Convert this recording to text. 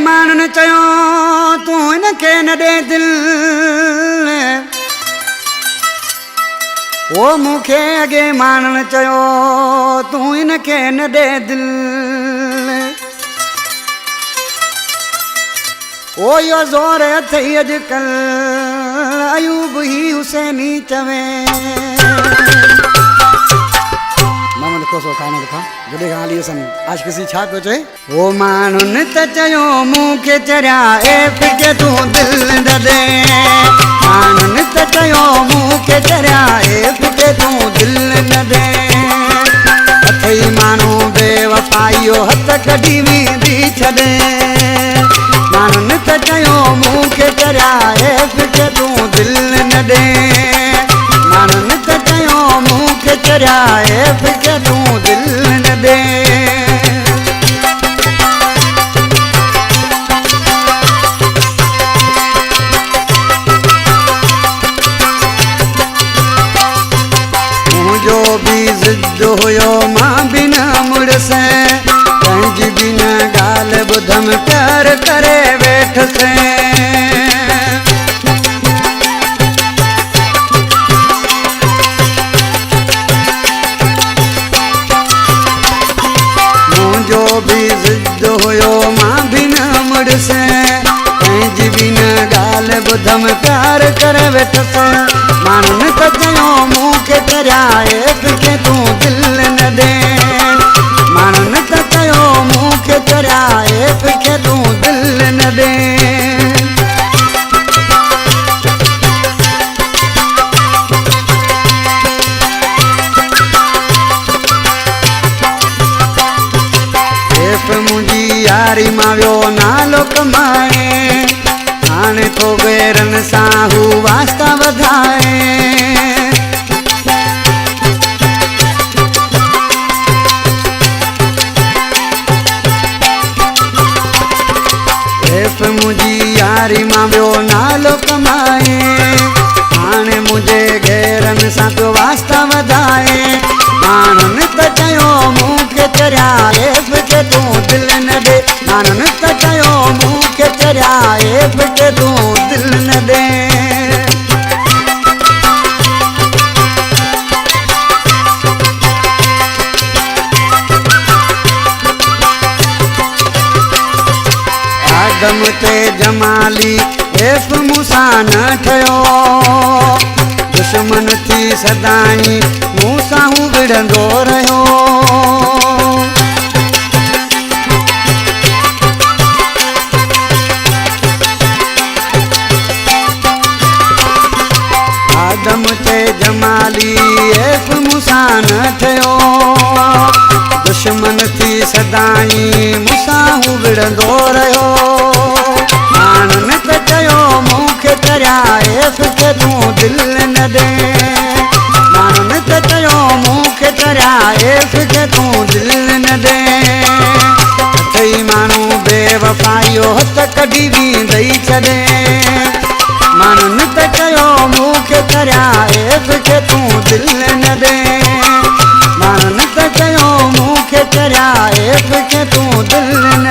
मानन चयो तू इनके न दे दिल ओ मुखे अगे मानन चयो तू इनके न दे दिल ओ यो ज़ोर अथई अॼुकल अयूब ही हुसैनी चवे मामन कोसो खाने लिखा जॾहिं खां हली असन आज किसी छा पियो चए ओ माण्हुन त चयो मूंखे चरिया ए फिके तूं दिल न दे माण्हुन त चयो मूंखे चरिया ए फिके तूं दिल न दे अथई माण्हू बेवफाइयो हथ कढी वेंदी छॾे माण्हुन त चयो मूंखे चरिया ए फिके तूं दिल न दे माण्हुन त चयो मूंखे चरिया ए फिके तूं दिल न दे मुंहिंजो बि ज़िद हुयो मां बिन मुड़से पंहिंजी बिन ॻाल्हि ॿुधम प्यार करे वेठसे मुंहिंजो बि ज़िद हुयो मां बिन मुड़से पंहिंजी बिन ॻाल्हि ॿुधम प्यार करे वेठसे माण्हुनि त चयो मूंखे चरिया ए फिके तूं दिल न दे माण्हुनि त चयो मूंखे चरिया ए फिके तूं दिल न दे मुंहिंजी यारी मां वियो नालो कमाए हाणे थो ॿेरनि सां हू वास्ता वधाए मुंहिंजी यारी मां वियो नालो कमाए हाणे मुंहिंजे घेरनि सां पियो वास्ता वधाए माण्हुनि त चयो मूंखे चरिया ए फिके तूं दिल न दे माण्हुनि त चयो मूंखे चरिया ए फिके तूं दिल न दे आदम ते जमाली एफ मूंसां न ठहियो दुश्मन थी सदाई मूंसां हू विढ़ंदो रहियो आदम ते जमाली एफ मूंसां न ठहियो दुश्मन थी सदाई मूंसां हू विढ़ंदो रहियो माण्हुनि त चयो मूंखे चरिया ए फिके तूं दिल न दे माण्हुनि त चयो मूंखे चरिया ए फिके तूं दिल न दे अथई माण्हू बेवफाइयो हथ कढी वेंदई छॾे माण्हुनि त चयो मूंखे चरिया ए फिके तूं दिल न दे माण्हुनि त चयो मूंखे चरिया ए फिके तूं दिल न